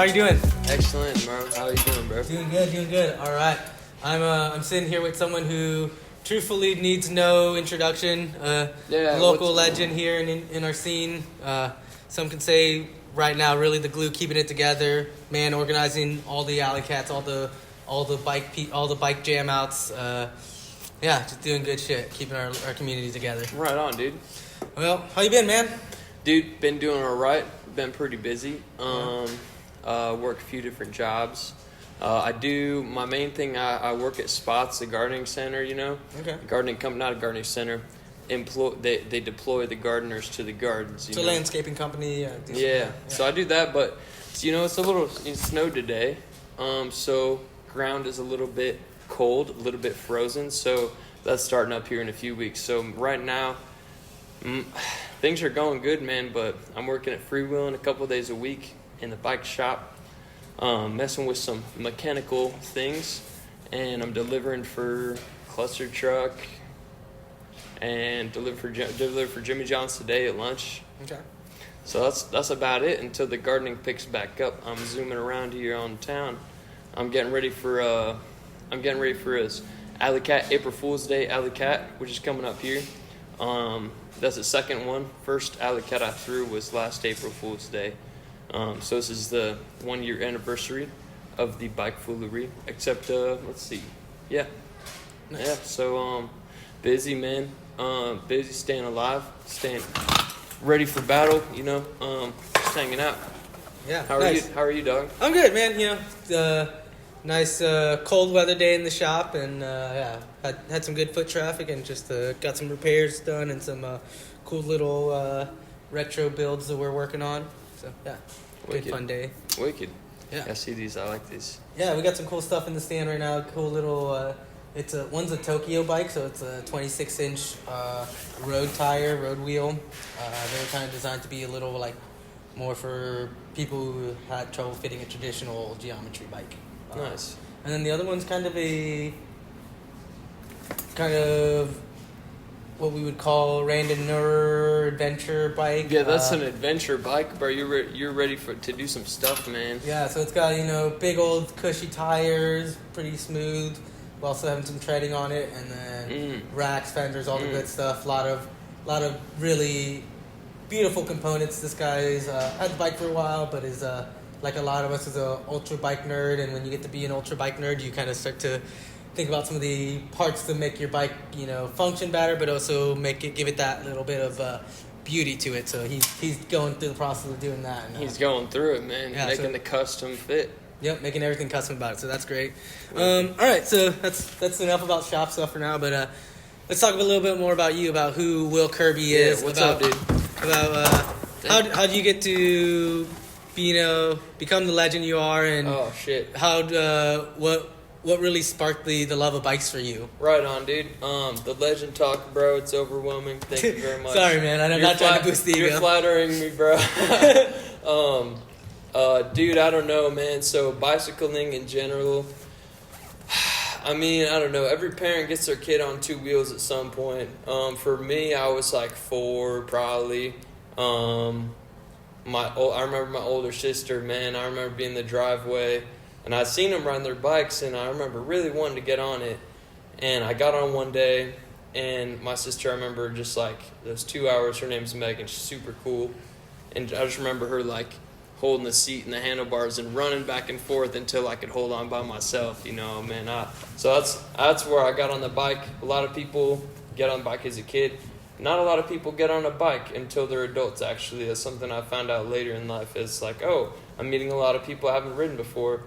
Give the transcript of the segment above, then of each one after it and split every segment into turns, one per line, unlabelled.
are you doing?
Excellent, bro. How are you doing, bro?
Doing good. All right. I'm sitting here with someone who truthfully needs no introduction. Local legend here in our scene. Some can say right now, really the glue keeping it together. Man, organizing all the alley cats, all the bike jam outs. Just doing good shit, keeping our community together.
Right on, dude.
Well, how you been, man?
Dude, been doing all right. Been pretty busy. Work a few different jobs. My main thing, I work at Spots, the gardening center, you know?
Okay.
Gardening company, not a gardening center. They deploy the gardeners to the gardens.
It's a landscaping company.
Yeah, so I do that, but, it snowed today. So ground is a little bit cold, a little bit frozen, so that's starting up here in a few weeks. So right now, things are going good, man, but I'm working at freewheeling a couple of days a week in the bike shop, messing with some mechanical things, and I'm delivering for Cluster Truck and deliver for Jimmy John's today at lunch.
Okay.
So that's about it until the gardening picks back up. I'm zooming around here on town. I'm getting ready for his Alley Cat April Fool's Day Alley Cat, which is coming up here. That's the second one. First Alley Cat I threw was last April Fool's Day. So this is the 1 year anniversary of the bike foolery. Except let's see, yeah. So busy, man. Busy, staying alive, staying ready for battle. You know, just hanging out.
Yeah.
How are you? How are you, dog?
I'm good, man. You know, nice cold weather day in the shop, and had some good foot traffic, and just got some repairs done and some cool little retro builds that we're working on. So good fun day.
Wicked.
Yeah.
I see these. I like these.
Yeah, we got some cool stuff in the stand right now. Cool little. One's a Tokyo bike, so it's a 26-inch road wheel. They were kind of designed to be a little like more for people who had trouble fitting a traditional geometry bike.
Nice.
And then the other one's kind of what we would call randonneur adventure bike.
Yeah, that's an adventure bike, bro. You're ready to do some stuff, man.
Yeah, so it's got big old cushy tires, pretty smooth. We're also having some treading on it, and then racks, fenders, all the good stuff. A lot of really beautiful components. This guy's had the bike for a while, but is like a lot of us is a ultra bike nerd. And when you get to be an ultra bike nerd, you kind of start to think about some of the parts to make your bike, function better, but also give it that little bit of beauty to it. So he's going through the process of doing that. And,
he's going through it, man.
Yeah,
making the custom fit.
Yep, making everything custom about it, so that's great. All right, so that's enough about shop stuff for now, but let's talk a little bit more about you, about who Will Kirby is.
What's up, dude?
About how do you get to become the legend you are, and how what really sparked the love of bikes for you?
Right on, dude. The legend talk, bro. It's overwhelming. Thank you very much.
Sorry, man. I'm not trying to boost the ego.
You're flattering me, bro. Dude, I don't know, man. So bicycling in general, I mean, I don't know. Every parent gets their kid on two wheels at some point. For me, I was like 4 probably. I remember my older sister, man. I remember being in the driveway, and I'd seen them riding their bikes, and I remember really wanting to get on it. And I got on one day, and my sister, I remember just like those 2 hours. Her name's Megan. She's super cool, and I just remember her like holding the seat and the handlebars and running back and forth until I could hold on by myself, man. So that's where I got on the bike. A lot of people get on the bike as a kid. Not a lot of people get on a bike until they're adults, actually. That's something I found out later in life. It's like, I'm meeting a lot of people I haven't ridden before.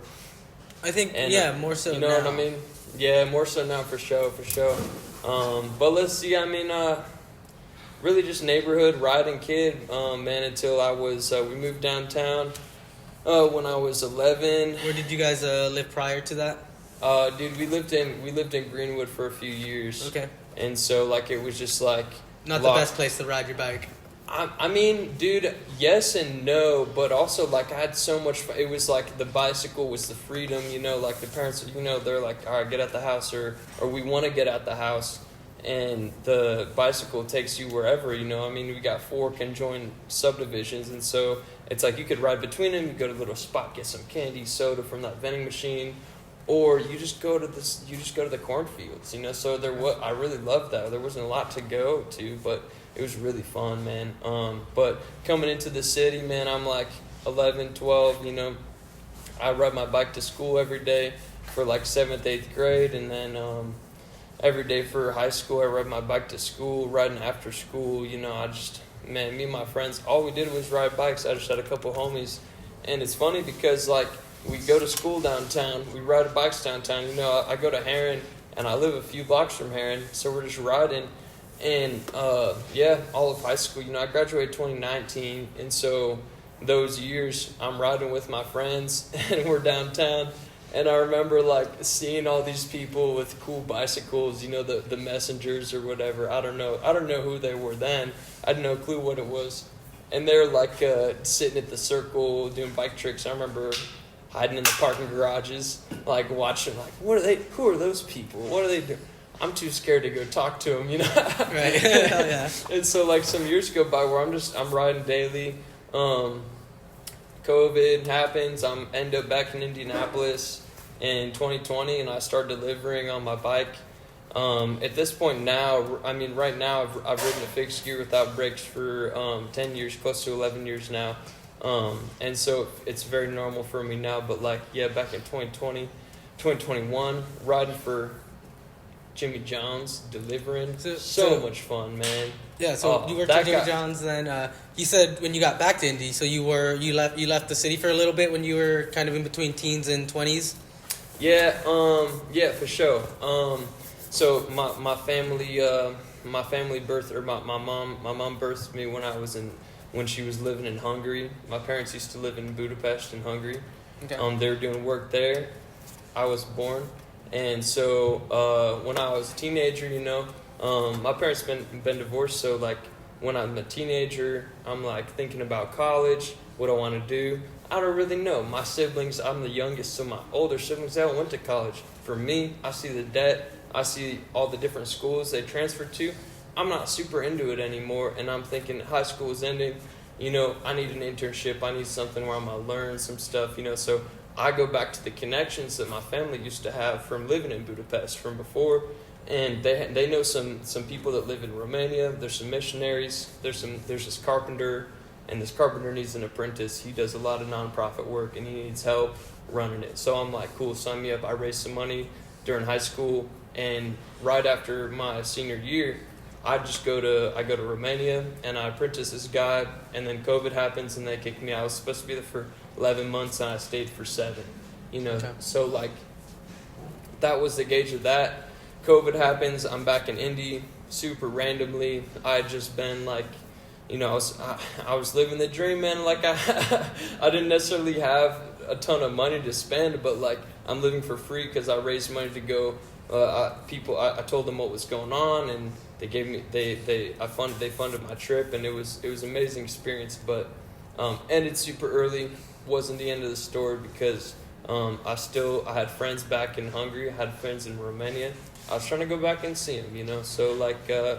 I think, more so now.
You know what I mean? Yeah, more so now, for sure. But let's see, really just neighborhood riding kid, man, until we moved downtown when I was 11.
Where did you guys live prior to that?
Dude, we lived in Greenwood for a few years.
Okay.
And so it was just like
not the best place to ride your bike.
I mean, dude, yes and no, but also I had so much fun. It was like the bicycle was the freedom, like the parents, they're like, all right, get out the house, or we want to get out the house. And the bicycle takes you wherever, I mean, we got 4 conjoined subdivisions, and so it's like you could ride between them. You go to a little spot, get some candy, soda from that vending machine, or you just go to the cornfields, you know. So I really loved that. There wasn't a lot to go to, but it was really fun, man. But coming into the city, man, I'm like 11, 12, you know. I ride my bike to school every day for like 7th, 8th grade, and then every day for high school I ride my bike to school, riding after school, you know. Me and my friends, all we did was ride bikes. I just had a couple homies, and it's funny because like we go to school downtown, we ride bikes downtown, you know. I go to Heron, and I live a few blocks from Heron, so we're just riding. And all of high school, you know, I graduated 2019, and so those years I'm riding with my friends and we're downtown, and I remember like seeing all these people with cool bicycles, you know, the messengers or whatever. I don't know who they were then. I had no clue what it was, and they're like sitting at the circle doing bike tricks. I remember hiding in the parking garages, like watching, like, who are those people, what are they doing? I'm too scared to go talk to them, you know.
Right. Hell yeah.
And so like some years go by where I'm riding daily. COVID happens. I end up back in Indianapolis in 2020, and I start delivering on my bike. At this point now, I mean, right now I've ridden a fixed gear without brakes for 10 years, close to 11 years now. And so it's very normal for me now. But like, yeah, back in 2020, 2021, riding for Jimmy John's, delivering, so much fun, man.
Yeah, so you worked for Jimmy John's, then you said when you got back to Indy, so you left the city for a little bit when you were kind of in between teens and 20s?
Yeah, for sure. So my family birthed, or my mom birthed me when she was living in Hungary. My parents used to live in Budapest in Hungary. Okay. They were doing work there. I was born. And so when I was a teenager, you know, my parents been divorced, so like when I'm a teenager, I'm like thinking about college, what I want to do. I don't really know. My siblings, I'm the youngest, so my older siblings, they all went to college. For me, I see the debt, I see all the different schools they transferred to. I'm not super into it anymore, and I'm thinking high school is ending. You know, I need an internship. I need something where I'm going to learn some stuff, you know, so I go back to the connections that my family used to have from living in Budapest from before, and they know some people that live in Romania. There's some missionaries. There's this carpenter, and this carpenter needs an apprentice. He does a lot of nonprofit work, and he needs help running it. So I'm like, cool, sign me up. I raised some money during high school, and right after my senior year, I go to Romania, and I apprentice this guy, and then COVID happens, and they kick me out. I was supposed to be there for 11 months, and I stayed for 7, you know. Okay. So like that was the gauge of that. COVID happens, I'm back in Indy super randomly. I had just been like, you know, I was living the dream, man. Like I didn't necessarily have a ton of money to spend, but like I'm living for free because I raised money to go. I told them what was going on, and they gave me they funded my trip, and it was an amazing experience. But ended super early. Wasn't the end of the story because I had friends back in Hungary. I had friends in Romania. I was trying to go back and see them, you know. So like so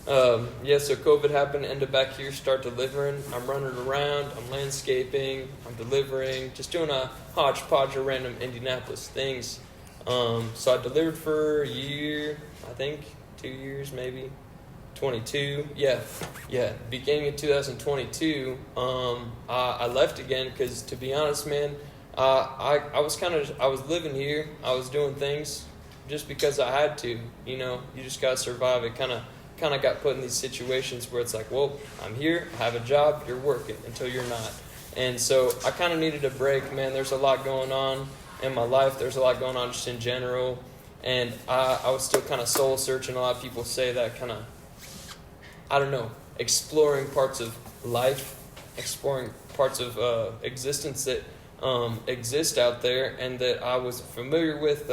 COVID happened. Ended back here. Start delivering. I'm running around. I'm landscaping. I'm delivering. Just doing a hodgepodge of random Indianapolis things. So I delivered for a year, I think 2 years maybe. 22, yeah. Beginning of 2022, I left again because, to be honest, man, I was living here. I was doing things just because I had to. You know, you just gotta survive. It kind of got put in these situations where it's like, well, I'm here, I have a job, you're working until you're not. And so I kind of needed a break, man. There's a lot going on in my life. There's a lot going on just in general, and I was still kind of soul searching. A lot of people say that kind of, I don't know, exploring parts of life, exploring parts of existence that exist out there and that I was familiar with.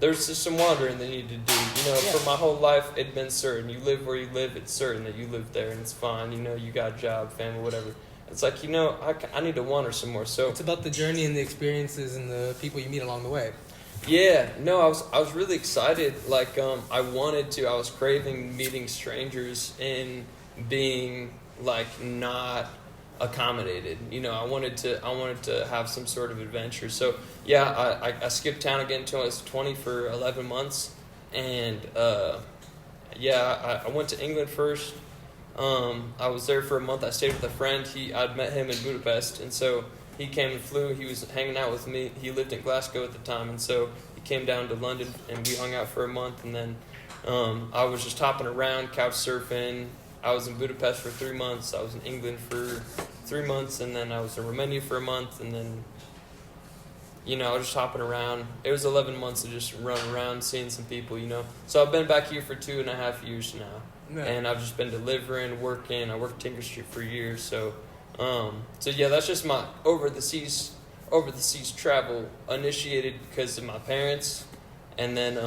There's just some wandering that you need to do. You know, For my whole life, it'd been certain. You live where you live, it's certain that you live there, and it's fine. You know, you got a job, family, whatever. It's like, you know, I need to wander some more. So
it's about the journey and the experiences and the people you meet along the way.
Yeah, no, I was really excited. Like, I was craving meeting strangers and being like not accommodated. You know, I wanted to have some sort of adventure. So yeah, I skipped town again until I was 20 for 11 months, and I went to England first. I was there for a month. I stayed with a friend. I'd met him in Budapest, and so he came and flew. He was hanging out with me. He lived in Glasgow at the time, and so he came down to London, and we hung out for a month. And then I was just hopping around, couch surfing. I was in Budapest for 3 months. I was in England for 3 months, and then I was in Romania for a month, and then, you know, I was just hopping around. It was 11 months of just running around, seeing some people, you know. So I've been back here for 2.5 years now. Yeah. And I've just been delivering, working. I worked Tinker Street for years, so yeah, that's just my over the seas travel, initiated because of my parents, and then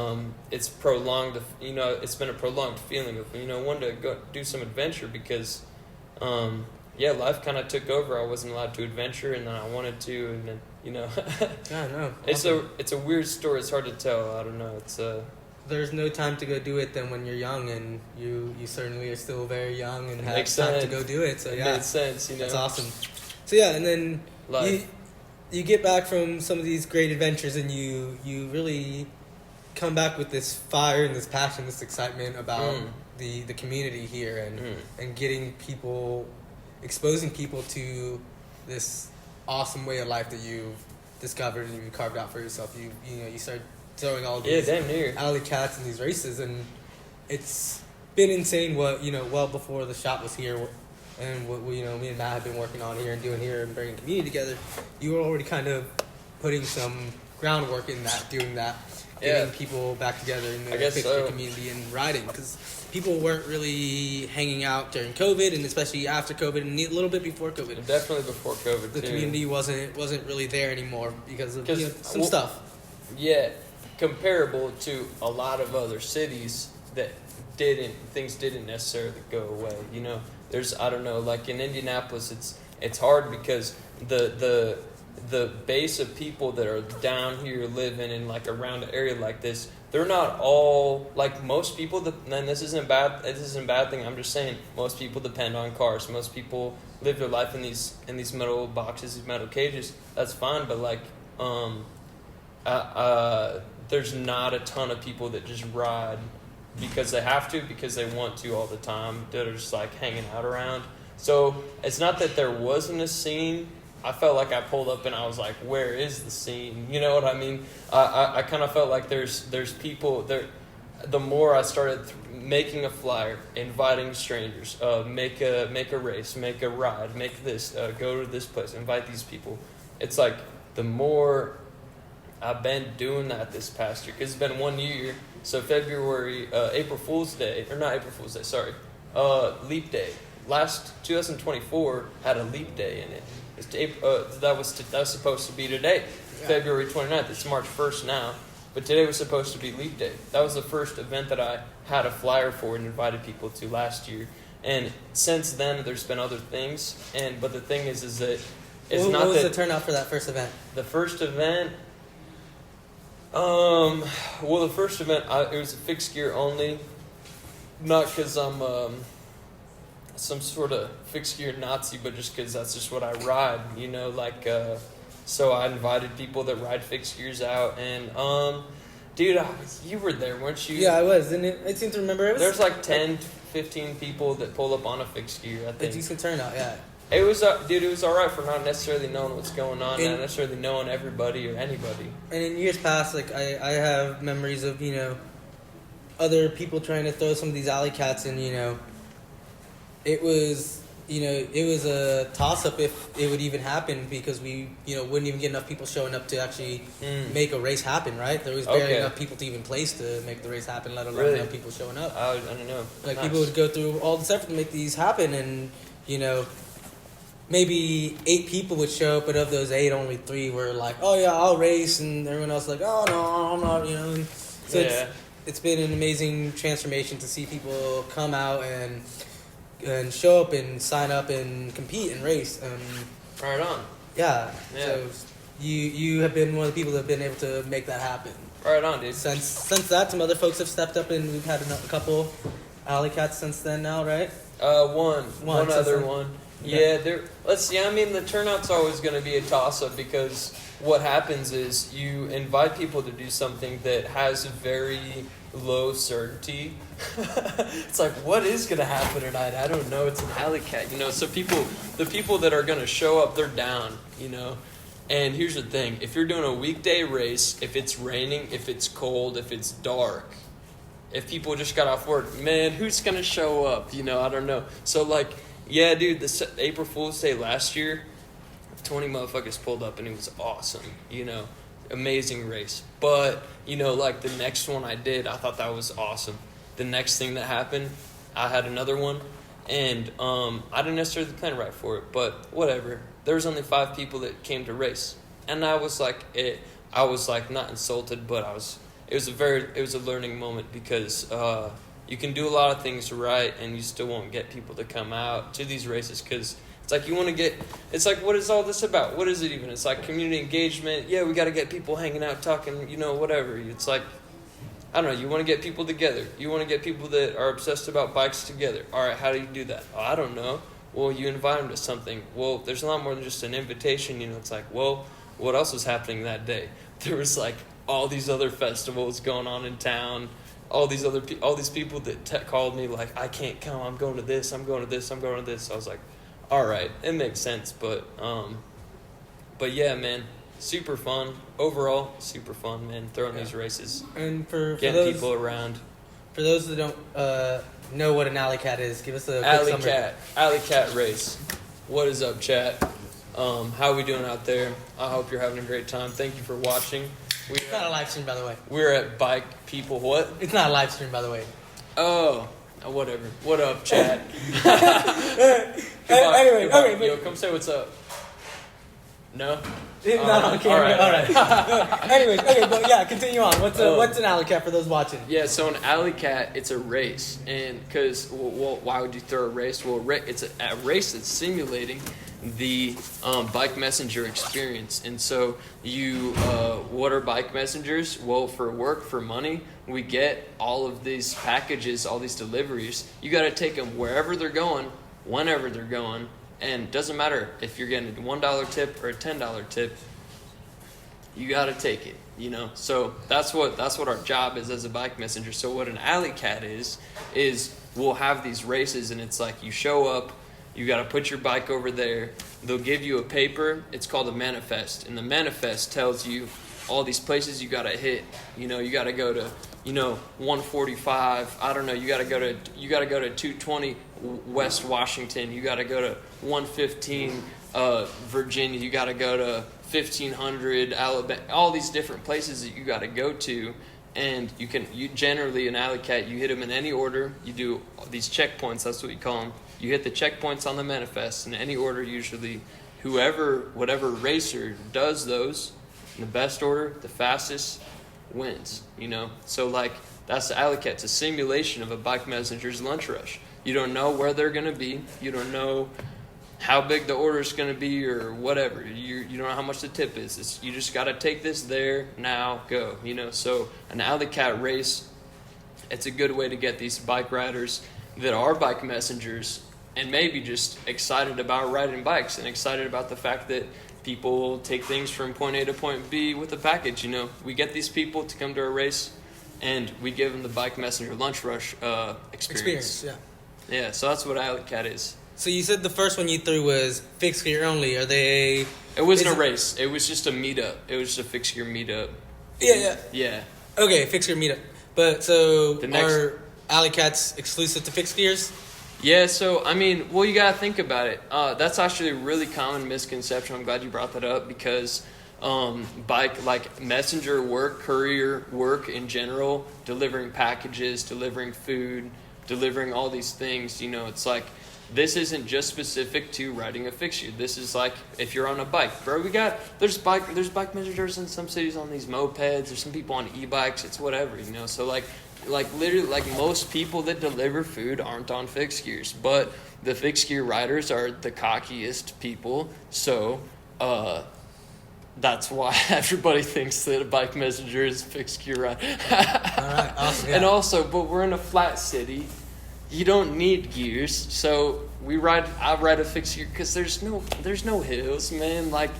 it's prolonged. You know, it's been a prolonged feeling of, you know, wanting to go do some adventure because, life kind of took over. I wasn't allowed to adventure, and then I wanted to, and then, you know,
yeah, no,
it's a weird story. It's hard to tell. I don't know.
There's no time to go do it than when you're young, and you certainly are still very young and have
makes
time
sense.
to go do it. So yeah,
makes sense. You know,
that's awesome. So yeah, and then you get back from some of these great adventures, and you really come back with this fire and this passion, this excitement about the community here, and getting people, exposing people to this awesome way of life that you've discovered and you've carved out for yourself. You start throwing all these alley cats in these races, and it's been insane what, you know, well before the shop was here and what me and Matt have been working on here and doing here and bringing community together. You were already kind of putting some groundwork in that, doing that, getting people back together in the picture community and riding, because people weren't really hanging out during COVID, and especially after COVID and a little bit before COVID.
Definitely before COVID.
The community wasn't really there anymore because of some stuff.
Yeah, comparable to a lot of other cities that things didn't necessarily go away. You know, there's, I don't know, like in Indianapolis, it's hard because the base of people that are down here living in like around an area like this, they're not all like most people. And this isn't bad. This isn't a bad thing. I'm just saying most people depend on cars. Most people live their life in these metal boxes, these metal cages. That's fine, but like there's not a ton of people that just ride because they have to, because they want to all the time, that are just like hanging out around. So it's not that there wasn't a scene. I felt like I pulled up and I was like, where is the scene? You know what I mean? I kind of felt like there's people there. The more I started making a flyer, inviting strangers, make a race, make a ride, make this, go to this place, invite these people. It's like the more I've been doing that this past year, because it's been 1 year. So February, April Fool's Day, or not April Fool's Day, sorry, Leap Day. Last 2024 had a Leap Day in it. That was supposed to be today, February 29th. It's March 1st now, but today was supposed to be Leap Day. That was the first event that I had a flyer for and invited people to last year. And since then, there's been other things. But the thing is that it's not that.
What was the turnout for that first event?
The first event. The first event, it was a fixed gear only. Not because I'm some sort of fixed gear Nazi, but just because that's just what I ride, you know, like, so I invited people that ride fixed gears out, and, dude, you were there, weren't you?
Yeah, I was, and I seem to remember
there's like 10, 15 people that pull up on a fixed gear, I think.
A decent turnout, yeah.
It was, dude, it was all right for not necessarily knowing what's going on, not necessarily knowing everybody or anybody.
And in years past, like, I have memories of, you know, other people trying to throw some of these alley cats, and, you know, it was a toss-up if it would even happen, because we, you know, wouldn't even get enough people showing up to actually make a race happen, right? There was barely enough people to even place to make the race happen, let alone enough people showing up.
I don't know.
Like, people would go through all this effort to make these happen, and, you know, maybe 8 people would show up, but of those 8, only 3 were like, oh yeah, I'll race, and everyone else like, oh no, I'm not, you know. So it's been an amazing transformation to see people come out and show up and sign up and compete and race.
Right on.
Yeah. So you have been one of the people that have been able to make that happen.
Right on, dude.
Since that, some other folks have stepped up, and we've had a couple alley cats since then now, right?
One other one. Yeah, let's see. I mean, the turnout's always going to be a toss-up because what happens is you invite people to do something that has very low certainty. It's like, what is going to happen tonight? I don't know. It's an alley cat, So the people that are going to show up, they're down, And here's the thing: if you're doing a weekday race, if it's raining, if it's cold, if it's dark, if people just got off work, man, who's going to show up? I don't know. So yeah, dude, the April Fool's Day last year, 20 motherfuckers pulled up and it was awesome, amazing race. But, the next one I did, I thought that was awesome. The next thing that happened, I had another one and I didn't necessarily plan right for it, but whatever. There was only 5 people that came to race. And I was not insulted, but it was a learning moment because you can do a lot of things right and you still won't get people to come out to these races because it's like you want to get, it's like, what is all this about? What is it even? It's like community engagement. Yeah, we got to get people hanging out, talking, whatever. It's like, I don't know, you want to get people together. You want to get people that are obsessed about bikes together. All right, how do you do that? Oh, I don't know. Well, you invite them to something. Well, there's a lot more than just an invitation. It's like, well, what else was happening that day? There was all these other festivals going on in town. All these people that called me like, I can't come. I'm going to this. I'm going to this. I'm going to this. So I was like, all right, it makes sense. But yeah, man, super fun overall. Super fun, man. Throwing these races
and for
getting
those,
people around.
For those that don't know what an alley cat is, give us a quick
alley cat race. What is up, chat? How are we doing out there? I hope you're having a great time. Thank you for watching.
It's not a live stream, by the way.
We're at Bike People. What?
It's not a live stream, by the way.
Oh, whatever. What up, chat?
Anyway, okay.
Yo, come say what's up. No?
Not on camera. All right. Anyways, okay, but yeah, continue on. What's an alley cat for those watching?
Yeah, so an alley cat, it's a race. And because, why would you throw a race? Well, it's a race that's simulating the bike messenger experience. And so what are bike messengers? Well, for work, for money, we get all of these packages, all these deliveries. You got to take them wherever they're going, whenever they're going. And it doesn't matter if you're getting a $1 tip or a $10 tip, you got to take it, So that's what our job is as a bike messenger. So what an alley cat is we'll have these races and it's like you show up, you got to put your bike over there. They'll give you a paper. It's called a manifest. And the manifest tells you all these places you got to hit. You got to go to, 145. I don't know. You got to go to 220 West Washington. You got to go to 115 Virginia. You got to go to 1500 Alabama. All these different places that you got to go to. And you generally, an alley cat, you hit them in any order. You do these checkpoints. That's what you call them. You hit the checkpoints on the manifest in any order usually. Whatever racer does those in the best order, the fastest wins, So that's the alley cat. It's a simulation of a bike messenger's lunch rush. You don't know where they're going to be. You don't know how big the order is going to be or whatever. You don't know how much the tip is. You just got to take this there, now, go, So an alley cat race, it's a good way to get these bike riders that are bike messengers and maybe just excited about riding bikes and excited about the fact that people take things from point A to point B with a package. We get these people to come to a race and we give them the bike messenger lunch rush experience. Yeah, so that's what alley cat is.
So you said the first one you threw was fixed gear only. Are they?
It wasn't a race. It was just a meetup. It was just a fixed gear meetup. Yeah.
Okay, fixed gear meetup. But so are alley cats exclusive to fixed gears?
Yeah, so, you got to think about it. That's actually a really common misconception. I'm glad you brought that up because bike, messenger work, courier work in general, delivering packages, delivering food, delivering all these things, it's like this isn't just specific to riding a fixture. This is like if you're on a bike, bro. There's bike messengers in some cities on these mopeds. There's some people on e-bikes. It's whatever, So literally, most people that deliver food aren't on fixed gears, but the fixed gear riders are the cockiest people. So that's why everybody thinks that a bike messenger is a fixed gear rider.
All right, awesome. Yeah.
And also, but we're in a flat city. You don't need gears, so I ride a fixed gear because there's no hills, man. Like,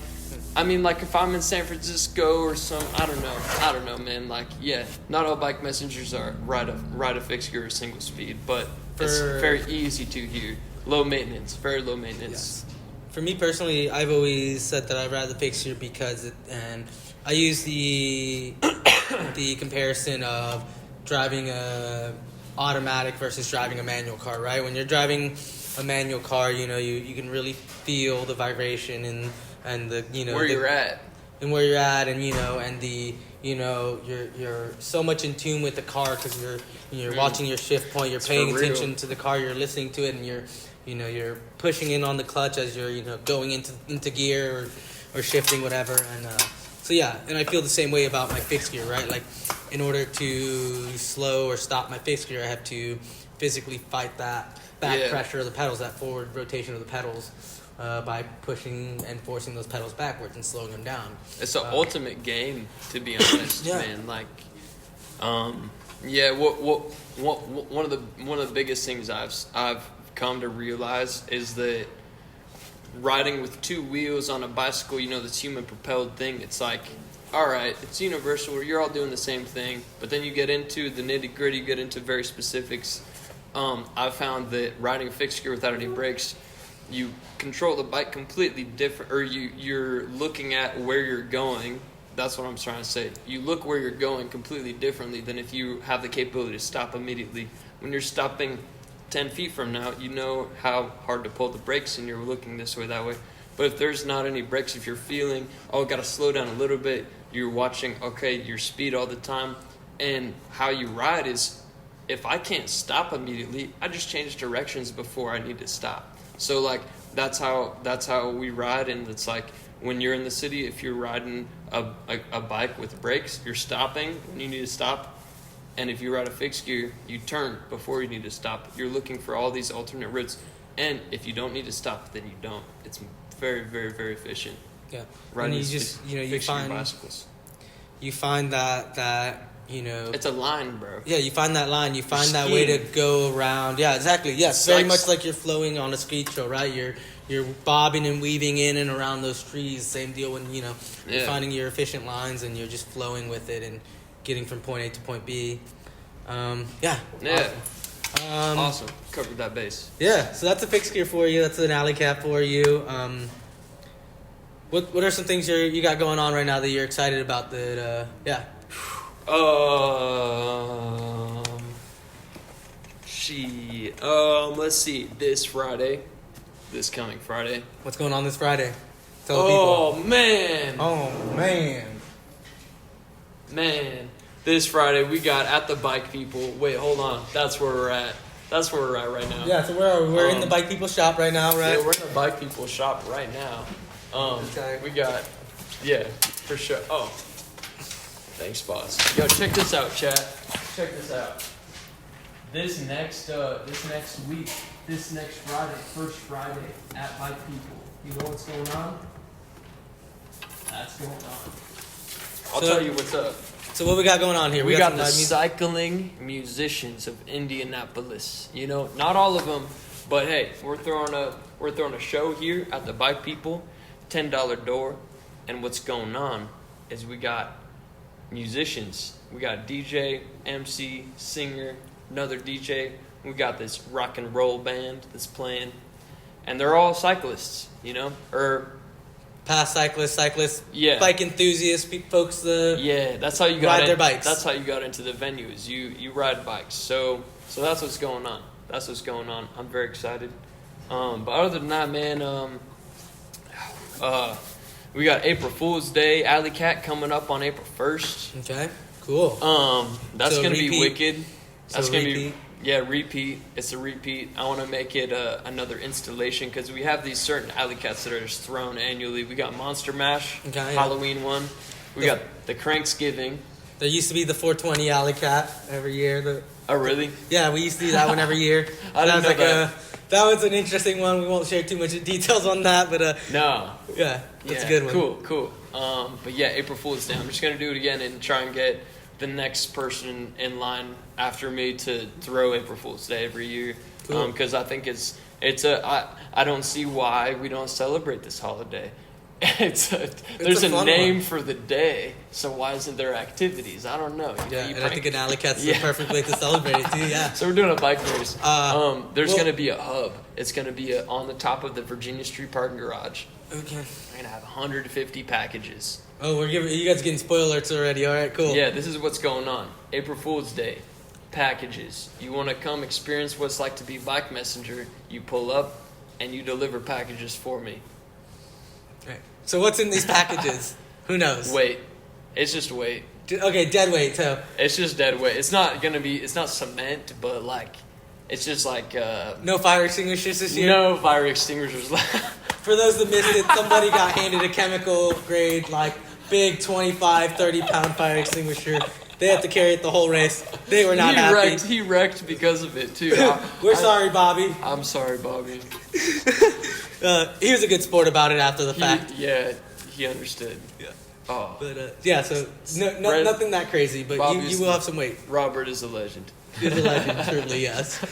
I mean, like if I'm in San Francisco or I don't know, man. Like, yeah, not all bike messengers are ride a fixed gear or single speed, but it's very easy to here. Low maintenance, very low maintenance.
Yes. For me personally, I've always said that I ride the fixed gear because and I use the comparison of driving a automatic versus driving a manual car, right? When you're driving a manual car, you can really feel the vibration and the
where you're at,
and you're so much in tune with the car because you're watching your shift point, you're paying attention to the car, you're listening to it, and you're pushing in on the clutch as you're going into gear or shifting whatever, and so yeah, and I feel the same way about my fixed gear, right? Like, in order to slow or stop my fixed gear, I have to physically fight that back pressure of the pedals, that forward rotation of the pedals, by pushing and forcing those pedals backwards and slowing them down.
It's the ultimate game, to be honest, man. Like, one of the biggest things I've come to realize is that riding with two wheels on a bicycle, this human propelled thing, it's like, all right, it's universal. You're all doing the same thing, but then you get into the nitty gritty, you get into very specifics. I've found that riding a fixed gear without any brakes, you control the bike completely different, or you're looking at where you're going. That's what I'm trying to say. You look where you're going completely differently than if you have the capability to stop immediately. When you're stopping 10 feet from now, you know how hard to pull the brakes, and you're looking this way, that way. But if there's not any brakes, if you're feeling, got to slow down a little bit, you're watching, your speed all the time. And how you ride is, if I can't stop immediately, I just change directions before I need to stop. So, like, that's how we ride. And it's like, when you're in the city, if you're riding a bike with brakes, you're stopping when you need to stop. And if you ride a fixed gear, you turn before you need to stop. You're looking for all these alternate routes. And if you don't need to stop, then you don't. It's very, very, very efficient.
Yeah.
Riding
and
bicycles.
You find that
it's a line, bro.
Yeah, you find that line. You find that way to go around. Yeah, exactly. Yes, it's very much like you're flowing on a street show, right? You're bobbing and weaving in and around those trees. Same deal when you're finding your efficient lines and you're just flowing with it and getting from point A to point B.
Yeah. Awesome. Covered that base.
Yeah, so that's a fixed gear for you. That's an alley cap for you. What are some things you got going on right now that you're excited about?
Let's see. This coming Friday.
What's going on this Friday? Tell the people.
Man. This Friday we got at the Bike People. Wait, hold on. That's where we're at. Right now.
Yeah, so where are we? We're in the Bike People shop right now, right?
Yeah, we're in the Bike People shop right now. We got, for sure. Oh, thanks, boss. Yo, check this out, chat. Check this out. This next week, this next Friday, first Friday at Bike People. You know what's going on? That's going on. I'll tell you what's up.
So what we got going on here?
We got the cycling musicians of Indianapolis. Not all of them, but hey, we're throwing a show here at the Bike People, $10 door. And what's going on is we got musicians. We got DJ, MC, singer, another DJ. We got this rock and roll band that's playing, and they're all cyclists.
Past cyclists, bike enthusiasts, folks.
That's how you
ride their bikes.
That's how you got into the venues. You ride bikes. So that's what's going on. I'm very excited. But other than that, man, we got April Fool's Day Alley Cat coming up on April 1st.
Okay, cool.
That's gonna be wicked. That's gonna
repeat.
Repeat. It's a repeat. I want to make it another installation because we have these certain alley cats that are just thrown annually. We got Monster Mash, Halloween one. We got the Cranksgiving.
There used to be the 420 alley cat every year.
Oh, really?
Yeah, we used to do that one every year.
I didn't know that.
That was an interesting one. We won't share too much details on that, but
no.
Yeah, that's a good one.
Cool. But yeah, April Fool's Day. I'm just gonna do it again and try and get the next person in line after me to throw April Fool's Day every year.
Cool.
Because I think I don't see why we don't celebrate this holiday. There's a name for the day, so why isn't there activities? I don't know.
And I think an alley cat's the perfect way to celebrate it too. Yeah.
So we're doing a bike race. There's going to be a hub. It's going to be on the top of the Virginia Street parking garage.
Okay.
We're going to have 150 packages.
Oh, you guys getting spoiler alerts already. All right, cool.
Yeah, this is what's going on. April Fool's Day. Packages. You want to come experience what it's like to be bike messenger, you pull up and you deliver packages for me.
Okay. So what's in these packages? Who knows?
Weight. It's just weight.
Okay, dead weight. So
it's just dead weight. It's not cement, but like it's just like
no fire extinguishers this year.
No fire extinguishers.
For those that missed it, somebody got handed a chemical grade like big 25, 30 pound fire extinguisher. They had to carry it the whole race. They were not happy.
He wrecked because of it too.
We're sorry, Bobby.
I'm sorry, Bobby.
He was a good sport about it after the fact.
Yeah, he understood.
Yeah.
Oh.
But so nothing that crazy, but you will have some weight.
Robert is a legend.
He's a legend, truly, yes.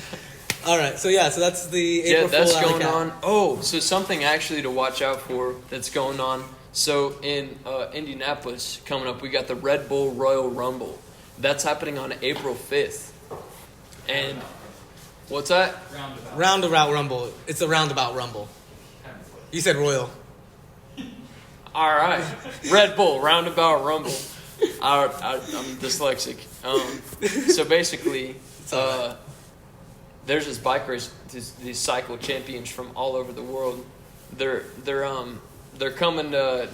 All right, so that's the April Fool
that's
alley
going
cat.
on. Oh, so something actually to watch out for that's going on. So in Indianapolis coming up, we got the Red Bull Royal Rumble. That's happening on April 5th. And what's that?
Roundabout Rumble. It's a roundabout rumble. You said Royal.
All right. Red Bull Roundabout Rumble. I'm dyslexic. So basically, there's this bike race. These cycle champions from all over the world. They're coming to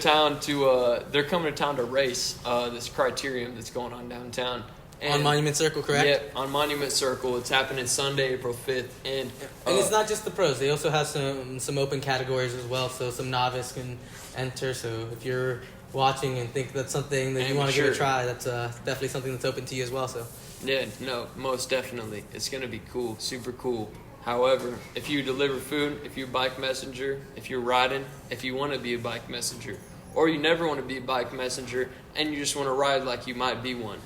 town to race this criterium that's going on downtown. And
on Monument Circle, correct?
Yeah, on Monument Circle. It's happening Sunday, April 5th. And
it's not just the pros. They also have some open categories as well, so some novice can enter. So if you're watching and think that's something that you want to give a try, that's definitely something that's open to you as well. So
yeah, no, most definitely. It's going to be cool, super cool. However, if you deliver food, if you're a bike messenger, if you're riding, if you want to be a bike messenger, or you never want to be a bike messenger and you just want to ride like you might be one,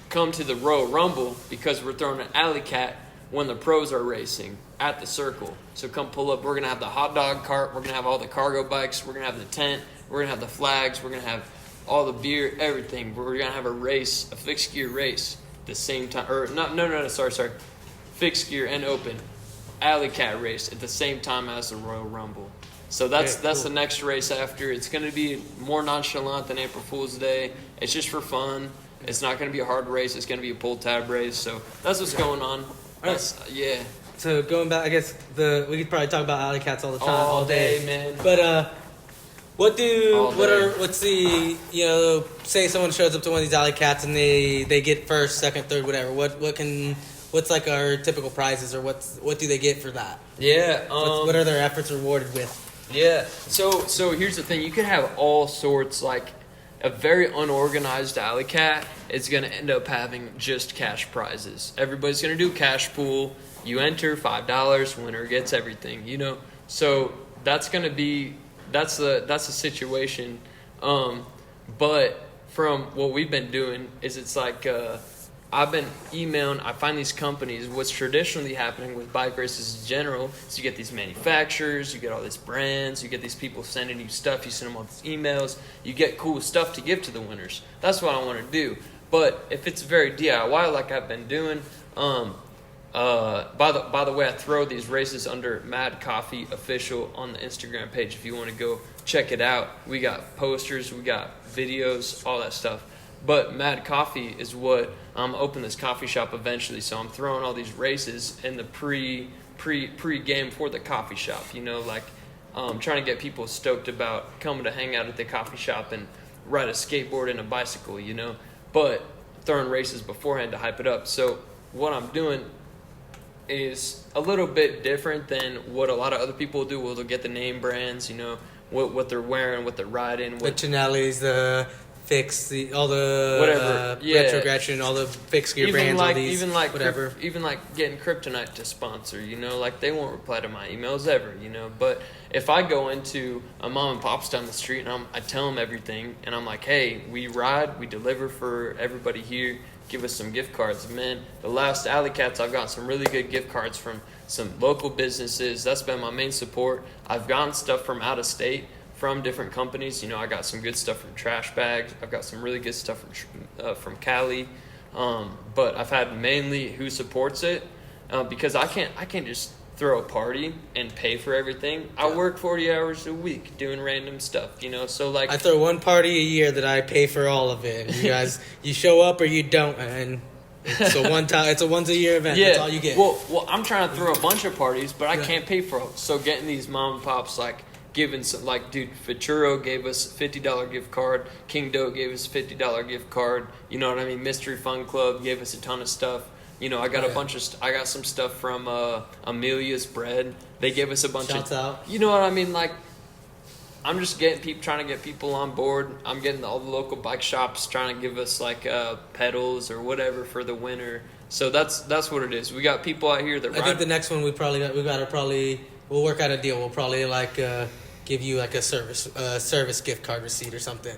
come to the Royal Rumble because we're throwing an alley cat when the pros are racing at the circle. So come pull up. We're going to have the hot dog cart. We're going to have all the cargo bikes. We're going to have the tent. We're going to have the flags. We're going to have all the beer, everything. We're going to have a race, a fixed gear race the same time. Or no, sorry. Fixed gear and open alley cat race at the same time as the Royal Rumble. So that's the next race after. It's going to be more nonchalant than April Fool's Day. It's just for fun. It's not going to be a hard race. It's going to be a pull tab race. So that's what's going on. Yeah.
So going back, I guess we could probably talk about alley cats all the time,
all day, man.
But say someone shows up to one of these alley cats and they get first, second, third, whatever. What's like our typical prizes, or what do they get for that?
Yeah.
What are their efforts rewarded with?
Yeah. So here's the thing. You can have all sorts, like a very unorganized alley cat is going to end up having just cash prizes. Everybody's going to do cash pool. You enter $5, winner gets everything, So that's going to be that's the situation. But from what we've been doing is it's like I've been emailing. I find these companies. What's traditionally happening with bike races in general is you get these manufacturers, you get all these brands, you get these people sending you stuff. You send them all these emails. You get cool stuff to give to the winners. That's what I want to do. But if it's very DIY, like I've been doing, by the way, I throw these races under Mad Coffee Official on the Instagram page. If you want to go check it out, we got posters, we got videos, all that stuff. But Mad Coffee is what I'm opening this coffee shop eventually. So I'm throwing all these races in the pre-game for the coffee shop. Trying to get people stoked about coming to hang out at the coffee shop and ride a skateboard and a bicycle. But throwing races beforehand to hype it up. So what I'm doing is a little bit different than what a lot of other people do. Well, they'll get the name brands. What they're wearing, what they're riding.
The Chinellis, the Fix, all the Retro Gretchen, all the fixed gear brands, all these, whatever.
Even like getting Kryptonite to sponsor, like they won't reply to my emails ever, But if I go into a mom and pop's down the street and I tell them everything and I'm like, hey, we ride, we deliver for everybody here. give us some gift cards. Man, the last Alley Cats, I've got some really good gift cards from some local businesses. That's been my main support. I've gotten stuff from out of state, from different companies. You know, I got some good stuff from Trash Bags. I've got some really good stuff from Cali. But I've had mainly who supports it, because I can't just throw a party and pay for everything. I work 40 hours a week doing random stuff, you know. So like,
I throw one party a year that I pay for all of it. And you guys, you show up or you don't, and it's a once a year event.
Yeah.
That's all you get.
Well, I'm trying to throw a bunch of parties, but I can't pay for them. So getting these mom and pops, like giving some, like, dude, Futuro gave us a $50 gift card. King Doe gave us a $50 gift card. You know what I mean? Mystery Fun Club gave us a ton of stuff. You know, I got I got some stuff from Amelia's Bread. They gave us a bunch
Shouts out.
You know what I mean? Like, I'm just trying to get people on board. I'm getting all the local bike shops trying to give us like pedals or whatever for the winter. So that's what it is. We got people out here that
I think the next one we'll work out a deal. We'll probably like give you like a service gift card receipt or something.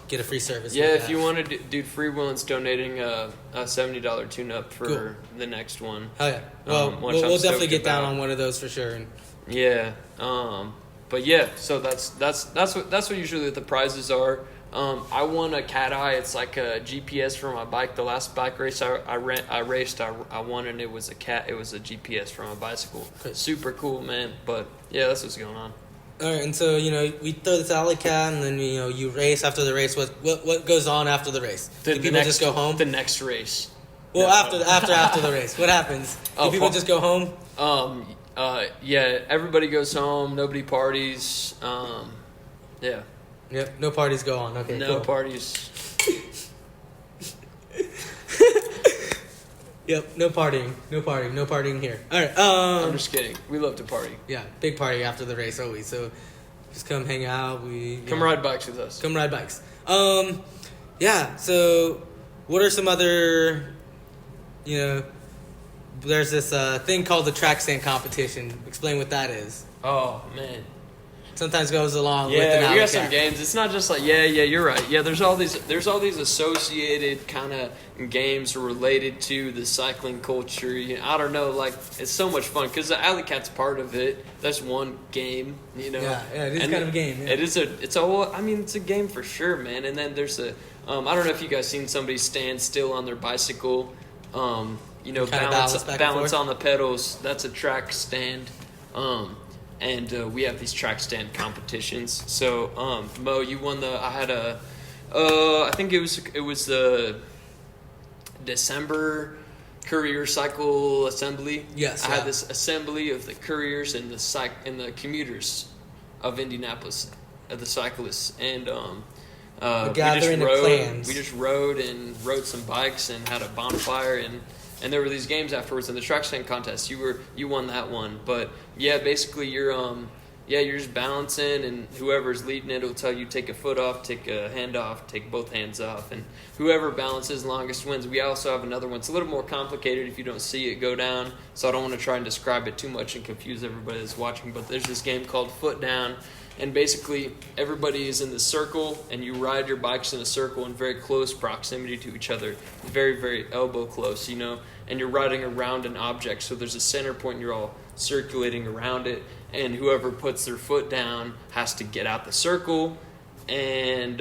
Get a free service.
Yeah, if you want to do Free Will's donating a $70 tune-up for the next one.
Oh yeah. Well, we'll definitely get down on one of those for sure.
Yeah. But yeah, so that's what usually the prizes are. I won a cat eye. It's like a GPS for my bike. The last bike race I raced, I won, and it was a GPS for my bicycle.
Okay.
Super cool, man. But yeah, that's what's going on.
All right, and so, you know, we throw this alley cat, and then, you know, you race after the race. What goes on after the race? Do people just go home?
The next race.
Well, after the race, what happens? Do people just go home?
Yeah, everybody goes home. Nobody parties. Yeah.
Yep, no parties go on. Okay,
no
cool.
parties.
Yep, no partying here. All right.
I'm just kidding. We love to party.
Yeah, big party after the race always. So just come hang out.
Come ride bikes with us.
Come ride bikes. Yeah. So what are some other, you know? There's this thing called the track stand competition. Explain what that is.
Oh man.
Sometimes goes along with an
Yeah, we got
alley
some
cat.
games. It's not just like you're right. Yeah, there's all these associated kind of games related to the cycling culture. I don't know, like it's so much fun because the Alley Cat's part of it. That's one game, you know.
Yeah, it is kind of a game. Yeah.
It's a game for sure, man. And then there's I don't know if you guys seen somebody stand still on their bicycle, you know, balance on the pedals. That's a track stand. And we have these track stand competitions. So, Mo, you won I think it was the December Courier Cycle Assembly.
Yes.
I had this assembly of the couriers and the commuters of Indianapolis, of the cyclists, and we just rode some bikes and had a bonfire and there were these games afterwards in the track stand contest. You won that one, but yeah, basically you're just balancing, and whoever's leading it will tell you take a foot off, take a hand off, take both hands off, and whoever balances longest wins. We also have another one. It's a little more complicated if you don't see it go down, so I don't want to try and describe it too much and confuse everybody that's watching. But there's this game called Foot Down. And basically, everybody is in the circle, and you ride your bikes in a circle in very close proximity to each other, very, very elbow close, you know, and you're riding around an object. So there's a center point, and you're all circulating around it, and whoever puts their foot down has to get out the circle, and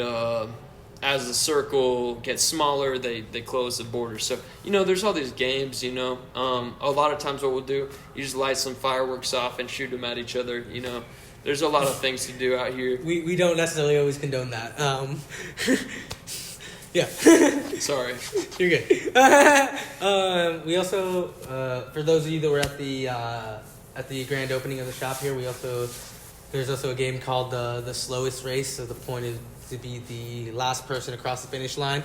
as the circle gets smaller, they close the border. So, you know, there's all these games, you know. A lot of times what we'll do, you just light some fireworks off and shoot them at each other, you know. There's a lot of things to do out here.
We don't necessarily always condone that. Yeah.
Sorry.
You're good. We also, for those of you that were at the grand opening of the shop here, there's also a game called the slowest race. So the point is to be the last person across the finish line.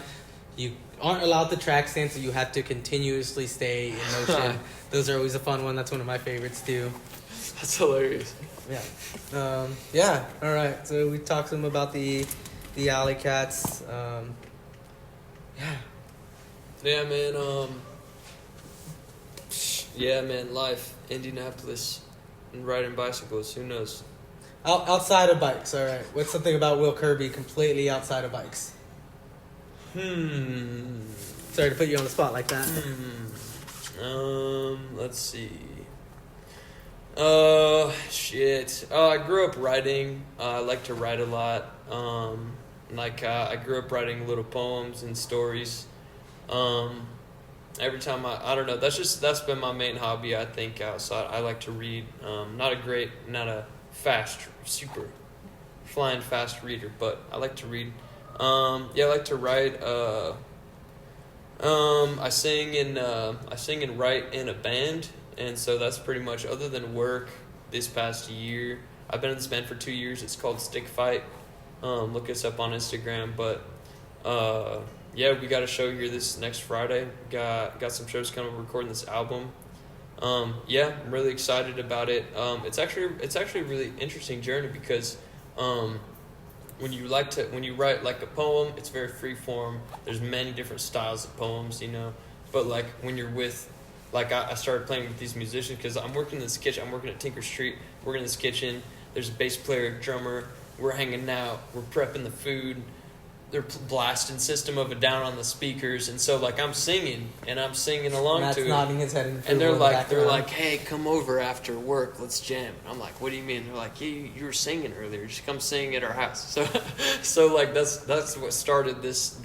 You aren't allowed the track stand, so you have to continuously stay in motion. Those are always a fun one. That's one of my favorites too.
That's hilarious.
Yeah. Yeah. All right. So we talked to them about the Alley Cats. Yeah.
Yeah, man. Yeah, man. Life, Indianapolis, and riding bicycles. Who knows?
Outside of bikes. All right. What's something about Will Kirby completely outside of bikes? Sorry to put you on the spot like that.
Let's see. Shit. I grew up writing. I like to write a lot. I grew up writing little poems and stories. Every time I don't know, that's been my main hobby, I think, outside. I like to read. Not a super flying fast reader, but I like to read. I like to write. I sing and write in a band, and so that's pretty much, other than work, this past year. I've been in this band for 2 years. It's called Stick Fight. Look us up on Instagram, but we got a show here this next Friday. Got some shows coming. We're recording this album. I'm really excited about it. It's actually a really interesting journey because when you write like a poem, it's very free form. There's many different styles of poems, but like when you're with, like I started playing with these musicians because I'm working in this kitchen. I'm working at Tinker Street. Working in this kitchen. There's a bass player, drummer. We're hanging out. We're prepping the food. They're blasting System of a Down on the speakers, and so like I'm singing along
Matt's
to it.
nodding his head
and they're like, hey, come over after work, let's jam. And I'm like, what do you mean? They're like, yeah, you were singing earlier. Just come sing at our house. So like that's what started this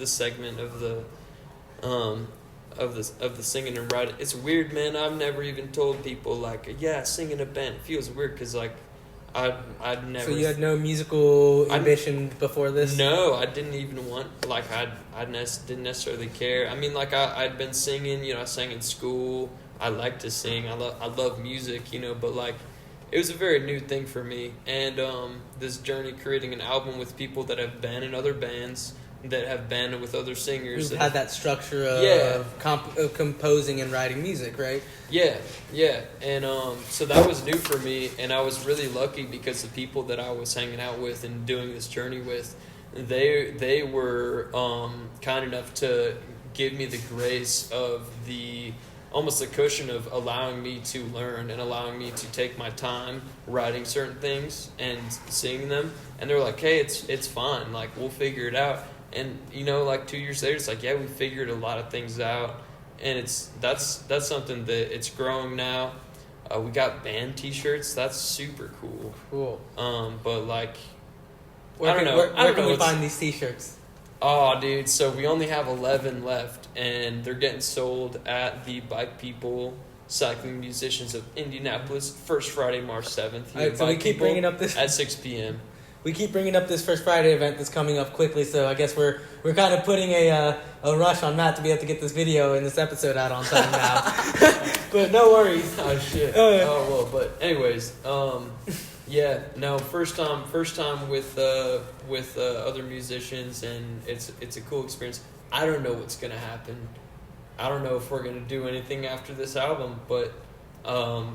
segment of the singing and writing. It's weird, man. I've never even told people like, sing in a band. It feels weird because like I'd never.
So you had no musical ambition before this?
No, I didn't even want. Like didn't necessarily care. I mean, like I'd been singing. I sang in school. I like to sing. I love music. But like it was a very new thing for me. And this journey, creating an album with people that have been in other bands, that have been with other singers.
Who've had that structure of composing and writing music, right?
Yeah. And so that was new for me, and I was really lucky because the people that I was hanging out with and doing this journey with, they were kind enough to give me the grace of almost the cushion of allowing me to learn and allowing me to take my time writing certain things and singing them. And they're like, hey, it's fine. Like, we'll figure it out. And, like 2 years later, it's like, we figured a lot of things out. And that's something that it's growing now. We got band T-shirts. That's super cool.
Cool.
But like,
where can we find these T-shirts?
Oh, dude. So we only have 11 left, and they're getting sold at the Bike People Cycling Musicians of Indianapolis, first Friday, March 7th.
All right, so we keep bringing up this
at 6 p.m.
We keep bringing up this First Friday event that's coming up quickly, so I guess we're kind of putting a rush on Matt to be able to get this video and this episode out on time now. But no worries.
Oh shit. But anyways, first time with other musicians, and it's a cool experience. I don't know what's gonna happen. I don't know if we're gonna do anything after this album, but I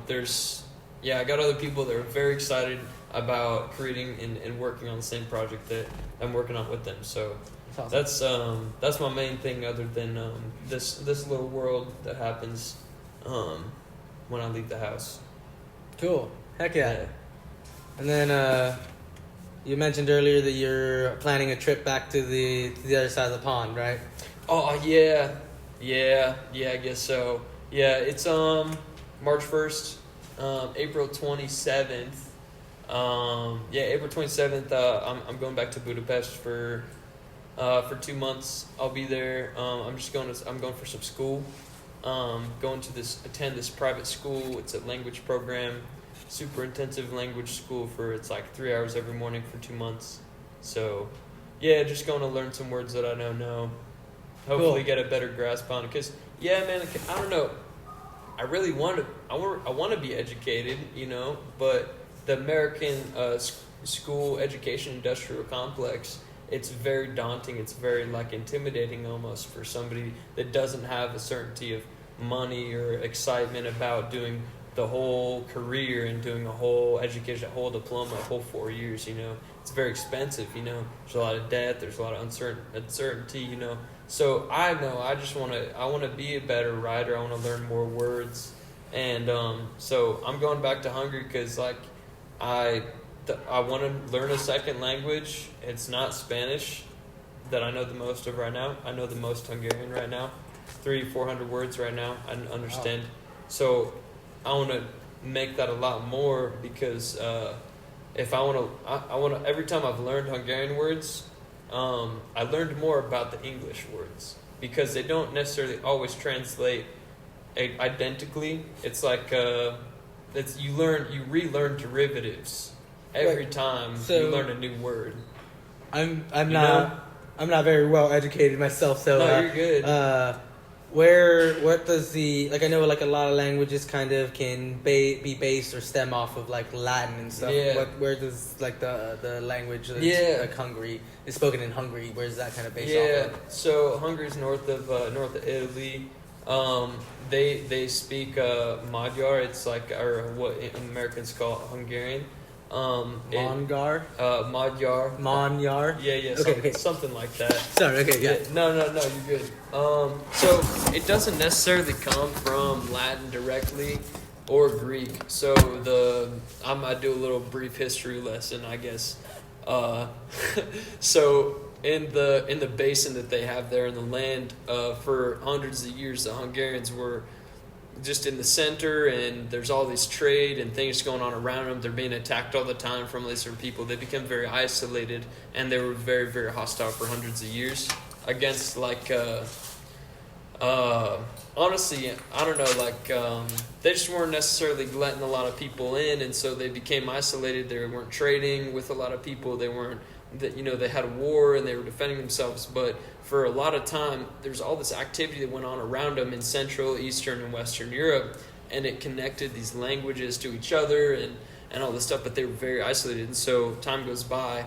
got other people that are very excited about creating and working on the same project that I'm working on with them. So awesome. That's my main thing, other than this little world that happens when I leave the house.
Cool. Heck yeah. And then you mentioned earlier that you're planning a trip back to the other side of the pond, right?
Oh yeah, I guess so. Yeah, it's March 1st, April 27th. April 27th. I'm going back to Budapest for 2 months. I'll be there. I'm going for some school. Going to attend this private school. It's a language program, super intensive language school it's like 3 hours every morning for 2 months. So, just going to learn some words that I don't know. Hopefully get a better grasp on it. Because, man, I don't know. I really want to be educated, but the American school education industrial complex, it's very daunting. It's very intimidating almost for somebody that doesn't have a certainty of money or excitement about doing the whole career and doing a whole education, a whole diploma, a whole 4 years. It's very expensive. There's a lot of debt. There's a lot of uncertainty. So I know I want to be a better writer. I want to learn more words, and so I'm going back to Hungary because I want to learn a second language. It's not Spanish. that I know the most of right now. I know the most Hungarian right now. 300-400 words right now. I understand. Wow. So I want to make that a lot more because if I want to, every time I've learned Hungarian words, I learned more about the English words because they don't necessarily always translate identically. It's like you relearn derivatives every time you learn a new word.
I'm not very well educated myself, so
no, you're good.
What does I know like a lot of languages kind of can be based or stem off of like Latin and stuff.
Yeah.
Where does like the language that's like Hungary is spoken in Hungary? Where's that kind of based off of?
Yeah, so Hungary's north of Italy. They speak Magyar. It's like, or what Americans call Hungarian.
Mongar?
Magyar.
Monyar?
Yeah, something like that.
Sorry, okay, yeah.
No, you're good. So it doesn't necessarily come from Latin directly or Greek. So I do a little brief history lesson, I guess. So in the basin that they have there in the land, for hundreds of years, the Hungarians were just in the center, and there's all this trade and things going on around them. They're being attacked all the time from different people. They became very isolated, and they were very, very hostile for hundreds of years against honestly, I don't know, they just weren't necessarily letting a lot of people in, and so they became isolated. They weren't trading with a lot of people. They weren't, they had a war and they were defending themselves, but for a lot of time, there's all this activity that went on around them in Central, Eastern, and Western Europe, and it connected these languages to each other and all this stuff, but they were very isolated. And so time goes by,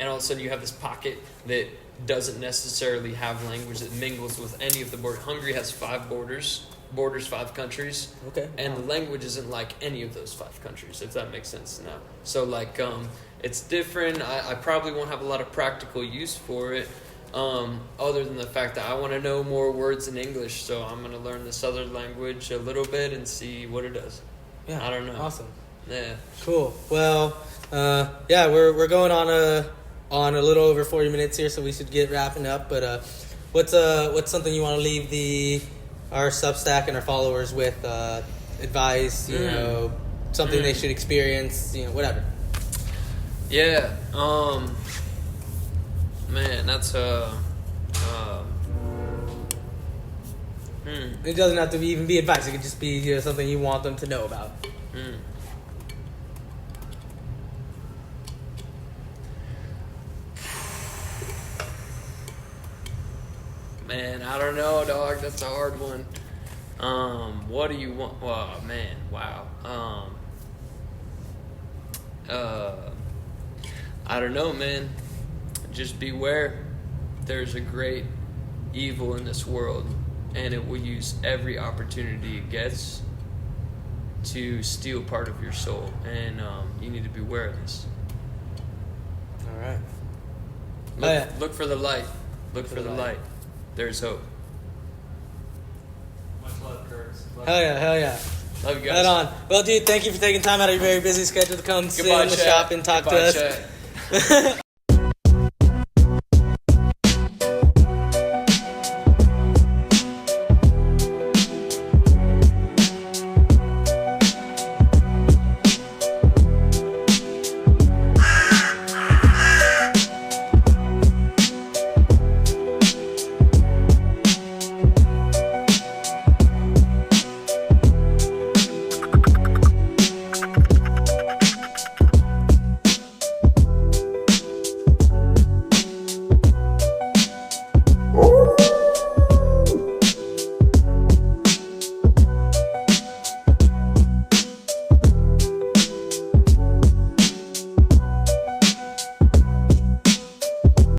and all of a sudden you have this pocket that doesn't necessarily have language that mingles with any of the borders. Hungary has 5 borders 5 countries.
Okay.
And the language isn't like any of those 5 countries, if that makes sense now. So it's different. I probably won't have a lot of practical use for it, other than the fact that I want to know more words in English, so I'm going to learn this other language a little bit and see what it does.
Yeah,
I don't know.
Awesome.
Yeah.
Cool. Well, we're going on a little over 40 minutes here, so we should get wrapping up. But what's something you want to leave our Substack and our followers with? Advice, something they should experience, whatever.
Yeah. Man, that's
It doesn't have to even be advice. It could just be something you want them to know about.
Man, I don't know, dog. That's a hard one. What do you want? Oh, man, wow. I don't know, man. Just beware. There's a great evil in this world, and it will use every opportunity it gets to steal part of your soul, and you need to beware of this.
All right.
Look for the light. Look for the light. There's hope.
Much love, Kurtz.
Hell yeah.
Love you guys.
Right on. Well, dude, thank you for taking time out of your very busy schedule to come sit in the shop and talk to us.
Chat.